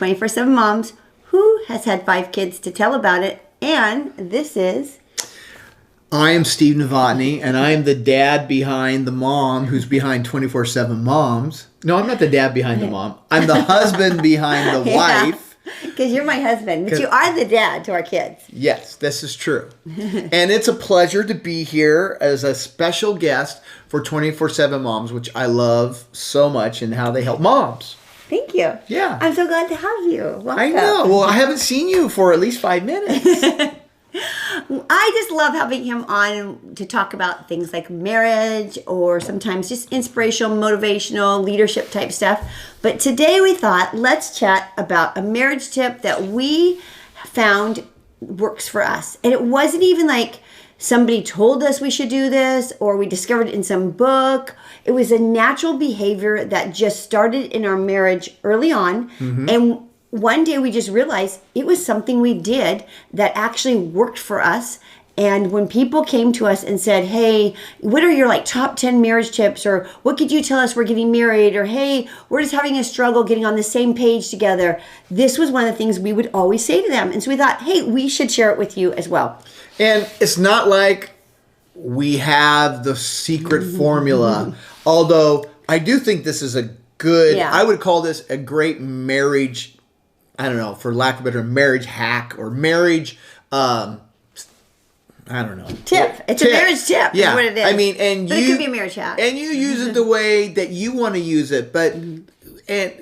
24/7 Moms who has had 5 kids to tell about it. And this is... I am Steve Novotny, and I am the dad behind the mom who's behind 24/7 Moms. No, I'm not the dad behind the mom. I'm the husband behind the wife. Because you're my husband, but you are the dad to our kids. Yes, this is true. And it's a pleasure to be here as a special guest for 24/7 Moms, which I love so much, and how they help moms. Thank you. Yeah. I'm so glad to have you. Welcome. I know. Well, I haven't seen you for at least 5 minutes. I just love having him on to talk about things like marriage or sometimes just inspirational, motivational, leadership type stuff. But today we thought, let's chat about a marriage tip that we found works for us. And it wasn't even like somebody told us we should do this or we discovered it in some book. It was a natural behavior that just started in our marriage early on. Mm-hmm. And one day we just realized it was something we did that actually worked for us. And when people came to us and said, hey, what are your top 10 marriage tips? Or what could you tell us we're getting married? Or hey, we're just having a struggle getting on the same page together. This was one of the things we would always say to them. And so we thought, hey, we should share it with you as well. And it's not like we have the secret formula. Although I do think this is a good, I would call this a great marriage, I don't know, for lack of a better, marriage hack or marriage, I don't know. Tip. It's a marriage tip. Yeah. Is what it is. I mean, and but it could be a marriage hack. And you use it the way that you want to use it. But, and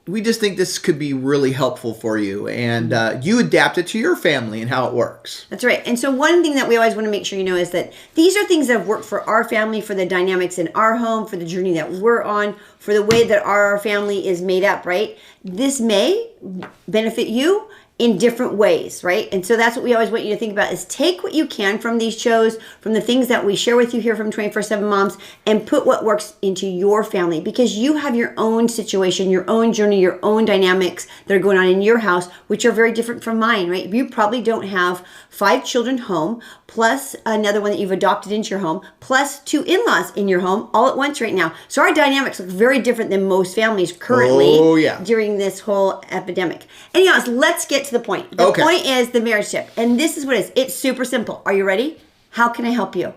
we just think this could be really helpful for you. And you adapt it to your family and how it works. That's right. And so one thing that we always want to make sure you know is that these are things that have worked for our family, for the dynamics in our home, for the journey that we're on, for the way that our family is made up, right? This may benefit you in different ways, right? And so that's what we always want you to think about is take what you can from these shows, from the things that we share with you here from 24/7 Moms, and put what works into your family, because you have your own situation, your own journey, your own dynamics that are going on in your house, which are very different from mine, right? You probably don't have 5 children home, plus another one that you've adopted into your home, plus 2 in-laws in your home all at once right now. So our dynamics look very different than most families currently during this whole epidemic. Anyways, let's get to the point. The point is the marriage tip. And this is what it is. It's super simple. Are you ready? How can I help you?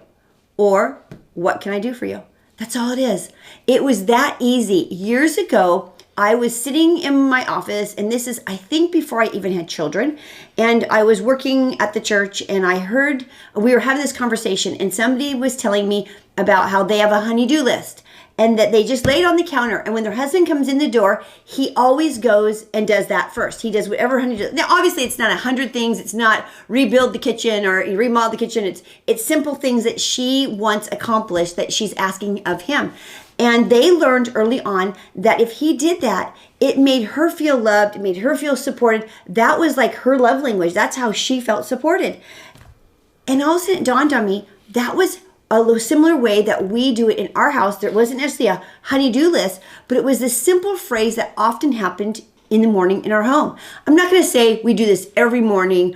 Or what can I do for you? That's all it is. It was that easy. Years ago, I was sitting in my office, and this is, I think, before I even had children, and I was working at the church, and I heard, we were having this conversation, and somebody was telling me about how they have a honey-do list, and that they just lay it on the counter, and when their husband comes in the door, he always goes and does that first. He does whatever honey-do. Now, obviously, it's not 100 things. It's not rebuild the kitchen or remodel the kitchen. It's simple things that she wants accomplished that she's asking of him. And they learned early on that if he did that, it made her feel loved, it made her feel supported. That was like her love language. That's how she felt supported. And all of a sudden it dawned on me, that was a similar way that we do it in our house. There wasn't necessarily a honey-do list, but it was this simple phrase that often happened in the morning in our home. I'm not going to say we do this every morning,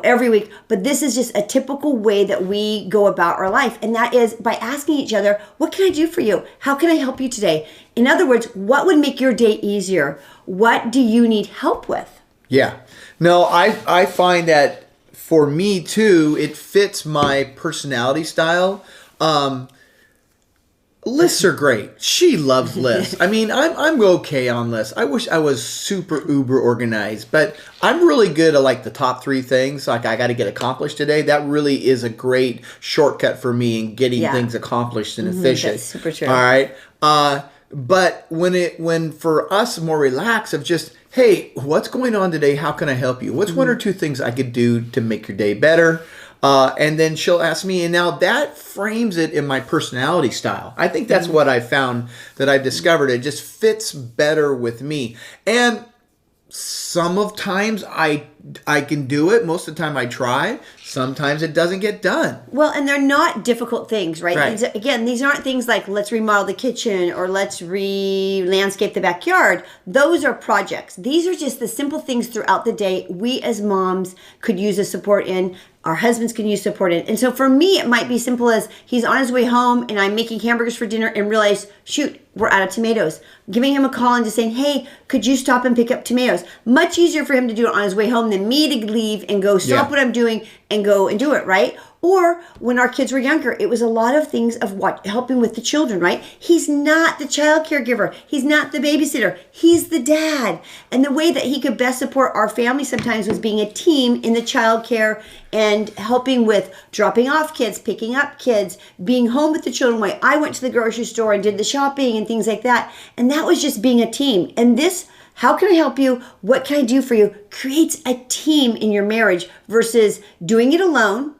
every week, but this is just a typical way that we go about our life. And that is by asking each other, what can I do for you? How can I help you today? In other words, what would make your day easier? What do you need help with? Yeah. No, I find that for me too, it fits my personality style. Lists are great. She loves lists. I mean, I'm okay on lists. I wish I was super uber organized, but I'm really good at the top 3 things. I got to get accomplished today. That really is a great shortcut for me in getting things accomplished and efficient. That's super true. All right. But when for us more relaxed of just, hey, what's going on today? How can I help you? What's 1 or 2 things I could do to make your day better? And then she'll ask me, and now that frames it in my personality style. I think that's what I found that I've discovered. It just fits better with me. And some of times I I can do it. Most of the time I try. Sometimes it doesn't get done. Well, and they're not difficult things, right? Right. These aren't things like let's remodel the kitchen or let's landscape the backyard. Those are projects. These are just the simple things throughout the day we as moms could use a support in. Our husbands can use support in. And so for me, it might be simple as he's on his way home and I'm making hamburgers for dinner and realize, shoot, we're out of tomatoes. Giving him a call and just saying, hey, could you stop and pick up tomatoes? Much easier for him to do it on his way home than me to leave and go stop what I'm doing and go and do it, right? Or when our kids were younger, it was a lot of things of helping with the children, right? He's not the child caregiver. He's not the babysitter. He's the dad. And the way that he could best support our family sometimes was being a team in the child care and helping with dropping off kids, picking up kids, being home with the children while I went to the grocery store and did the shopping and things like that. And that was just being a team. And this, how can I help you? What can I do for you? Creates a team in your marriage versus doing it alone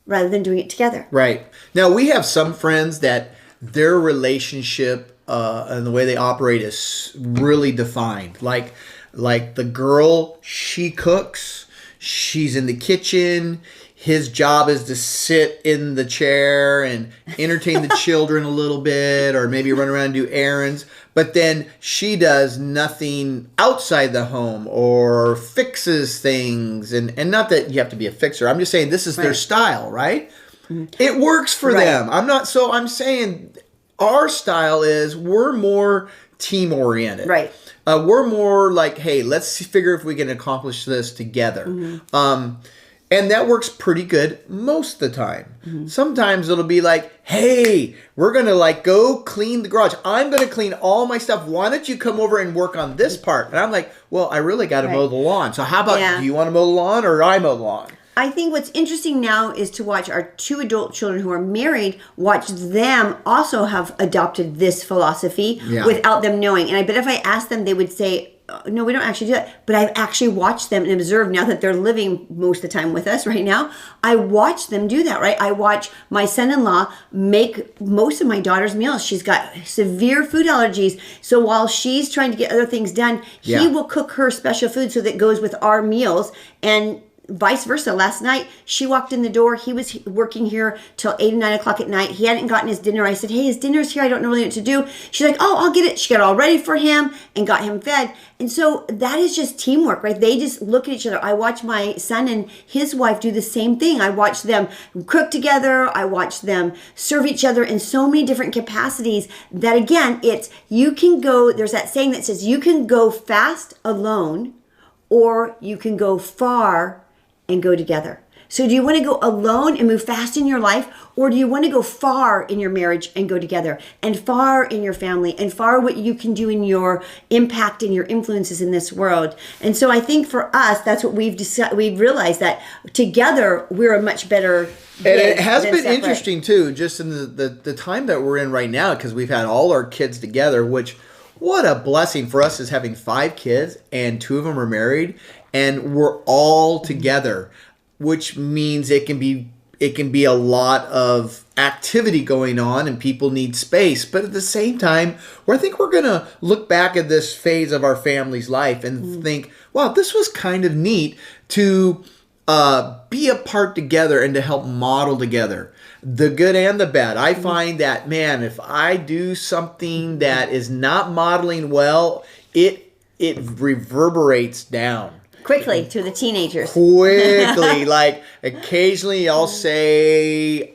rather than doing it together. Right. Now, we have some friends that their relationship and the way they operate is really defined. Like the girl, she cooks, she's in the kitchen. His job is to sit in the chair and entertain the children a little bit or maybe run around and do errands. But then she does nothing outside the home or fixes things. And not that you have to be a fixer. I'm just saying this is their style, right? Mm-hmm. It works for them. I'm saying our style is we're more team oriented. Right. We're more like, hey, let's figure if we can accomplish this together. Mm-hmm. And that works pretty good most of the time. Mm-hmm. Sometimes it'll be like, hey, we're going to go clean the garage. I'm going to clean all my stuff. Why don't you come over and work on this part? And I'm like, well, I really got to mow the lawn. So how about, do you want to mow the lawn or I mow the lawn? I think what's interesting now is to watch our 2 adult children who are married, watch them also have adopted this philosophy without them knowing. And I bet if I asked them, they would say, no, we don't actually do that. But I've actually watched them and observed now that they're living most of the time with us right now. I watch them do that, right? I watch my son-in-law make most of my daughter's meals. She's got severe food allergies. So while she's trying to get other things done, he will cook her special food so that goes with our meals. And vice versa. Last night, she walked in the door. He was working here till 8 or 9 o'clock at night. He hadn't gotten his dinner. I said, hey, his dinner's here. I don't know really what to do. She's like, oh, I'll get it. She got it all ready for him and got him fed. And so that is just teamwork, right? They just look at each other. I watch my son and his wife do the same thing. I watch them cook together. I watch them serve each other in so many different capacities that, again, you can go, there's that saying that says you can go fast alone or you can go far and go together. So do you want to go alone and move fast in your life, or do you want to go far in your marriage and go together, and far in your family, and far what you can do in your impact and your influences in this world? And so I think for us, that's what we've decided. We've realized that together we're a much better. And it has been interesting too, just in the time that we're in right now, because we've had all our kids together, which what a blessing for us is having 5 kids and 2 of them are married. And we're all together, which means it can be a lot of activity going on and people need space. But at the same time, I think we're going to look back at this phase of our family's life and think, wow, this was kind of neat to be a part together and to help model together. The good and the bad. I find that, man, if I do something that is not modeling well, it reverberates down. Quickly to the teenagers. Quickly. Like occasionally I'll say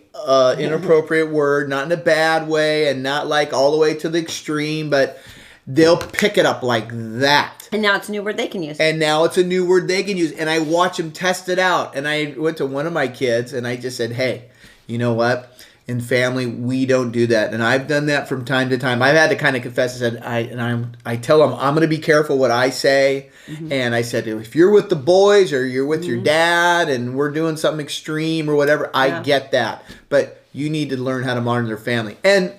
inappropriate word, not in a bad way and not like all the way to the extreme, but they'll pick it up like that. And now it's a new word they can use. And I watch them test it out. And I went to one of my kids and I just said, hey, you know what? In family, we don't do that. And I've done that from time to time. I've had to kind of confess. I tell them, I'm going to be careful what I say. Mm-hmm. And I said, if you're with the boys or you're with your dad and we're doing something extreme or whatever, I get that. But you need to learn how to monitor their family. And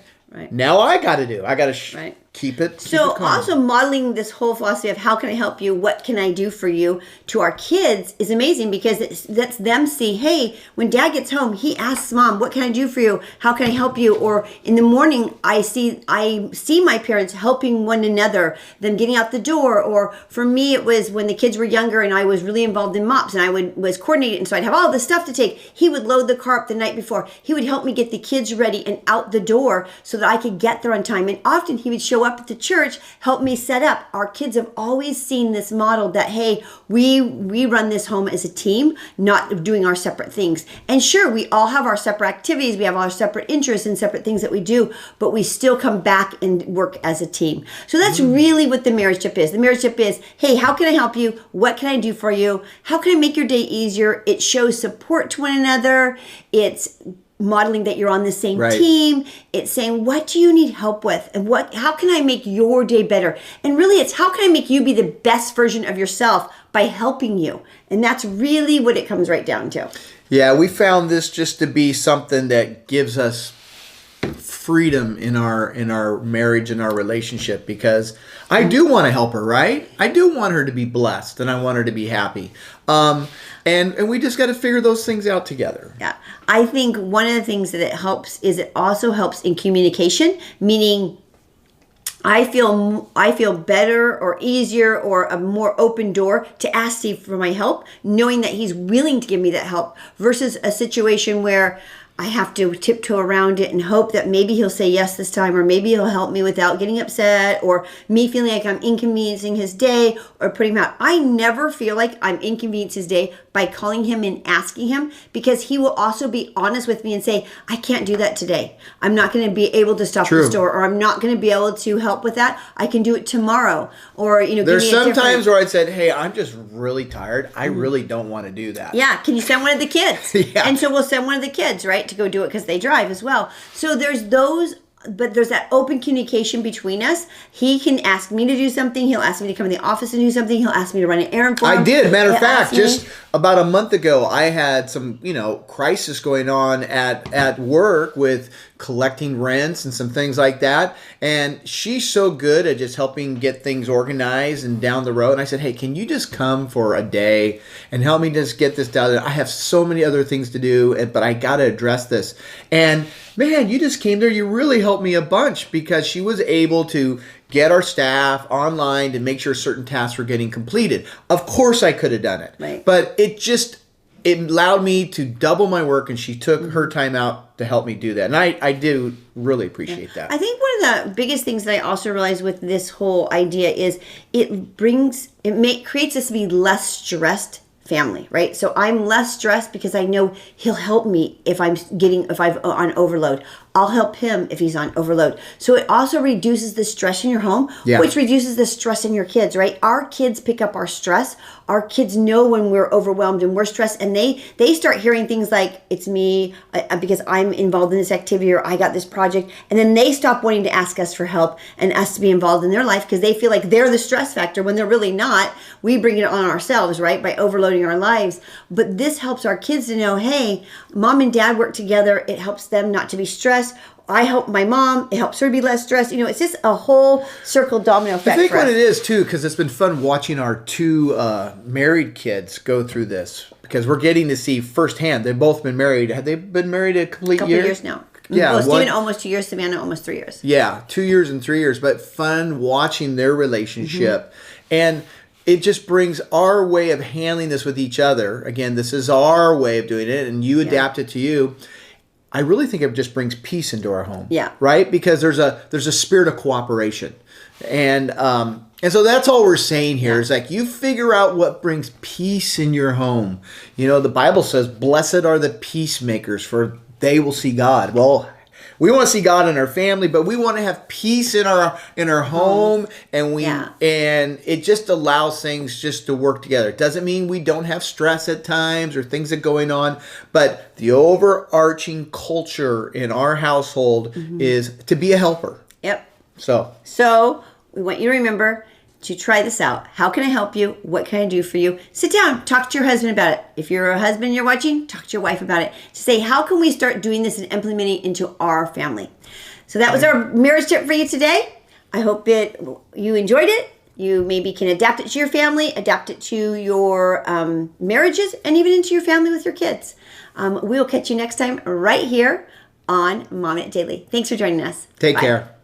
now I got to do. I got to keep it. So keep it calm. also modeling this whole philosophy of how can I help you, what can I do for you to our kids is amazing, because it lets them see, hey, when dad gets home, he asks mom, what can I do for you? How can I help you? Or in the morning, I see my parents helping one another, them getting out the door. Or for me, it was when the kids were younger and I was really involved in mops and I was coordinating. And so I'd have all this stuff to take. He would load the car up the night before. He would help me get the kids ready and out the door so that I could get there on time. And often he would show up at the church, help me set up. Our kids have always seen this model that, hey, we run this home as a team, not doing our separate things. And sure, we all have our separate activities, we have our separate interests and separate things that we do, but we still come back and work as a team. So that's really what the marriage tip is. The marriage tip is, hey, how can I help you? What can I do for you? How can I make your day easier? It shows support to one another. It's modeling that you're on the same team. It's saying, what do you need help with? And how can I make your day better? And really, it's how can I make you be the best version of yourself by helping you? And that's really what it comes right down to. Yeah, we found this just to be something that gives us freedom in our marriage and our relationship, because I do want to help her, right? I do want her to be blessed and I want her to be happy. And we just got to figure those things out together. Yeah. I think one of the things that it helps is it also helps in communication, meaning I feel better or easier or a more open door to ask Steve for my help, knowing that he's willing to give me that help, versus a situation where I have to tiptoe around it and hope that maybe he'll say yes this time, or maybe he'll help me without getting upset, or me feeling like I'm inconveniencing his day or putting him out. I never feel like I'm inconveniencing his day by calling him and asking him, because he will also be honest with me and say, I can't do that today. I'm not going to be able to stop the store, or I'm not going to be able to help with that. I can do it tomorrow. Or, there's some times where I'd said, hey, I'm just really tired. I really don't want to do that. Yeah. Can you send one of the kids? Yeah. And so we'll send one of the kids, right, to go do it, because they drive as well. So there's those, but there's that open communication between us. He can ask me to do something. He'll ask me to come in the office and do something. He'll ask me to run an errand for him. I did. Matter of fact, He'll ask just me. about a month ago, I had some, crisis going on at work with collecting rents and some things like that. And she's so good at just helping get things organized and down the road. And I said, hey, can you just come for a day and help me just get this done? I have so many other things to do, but I got to address this. And man, you just came there. You really helped me a bunch, because she was able to get our staff online to make sure certain tasks were getting completed. Of course, I could have done it. Right. But it allowed me to double my work, and she took her time out to help me do that. And I do really appreciate that. I think one of the biggest things that I also realized with this whole idea is creates us to be less stressed family, right? So I'm less stressed because I know he'll help me if I'm on overload. I'll help him if he's on overload. So it also reduces the stress in your home, which reduces the stress in your kids, right? Our kids pick up our stress. Our kids know when we're overwhelmed and we're stressed, and they start hearing things like, it's me because I'm involved in this activity, or I got this project. And then they stop wanting to ask us for help and us to be involved in their life, because they feel like they're the stress factor when they're really not. We bring it on ourselves, right? By overloading our lives. But this helps our kids to know, hey, mom and dad work together. It helps them not to be stressed. I help my mom. It helps her be less stressed. It's just a whole circle domino effect. I think what it is, too, because it's been fun watching our two married kids go through this, because we're getting to see firsthand. They've both been married. Have they been married a complete couple year? Years now. Yeah. Well, Stephen almost 2 years. Savannah almost 3 years. Yeah, 2 years and 3 years. But fun watching their relationship. And it just brings our way of handling this with each other. Again, this is our way of doing it, and you adapt it to you. I really think it just brings peace into our home. Yeah. Right? Because there's a spirit of cooperation. And so that's all we're saying here is like, you figure out what brings peace in your home. The Bible says, blessed are the peacemakers, for they will see God. Well, we want to see God in our family, but we want to have peace in our home, and and it just allows things just to work together. It doesn't mean we don't have stress at times or things that are going on, but the overarching culture in our household is to be a helper. Yep. So we want you to remember to try this out. How can I help you? What can I do for you? Sit down, talk to your husband about it. If you're a husband and you're watching, talk to your wife about it. To say, how can we start doing this and implementing it into our family? So that was our marriage tip for you today. I hope you enjoyed it. You maybe can adapt it to your family, adapt it to your marriages, and even into your family with your kids. We'll catch you next time right here on Mommin Daily. Thanks for joining us. Take Bye. care.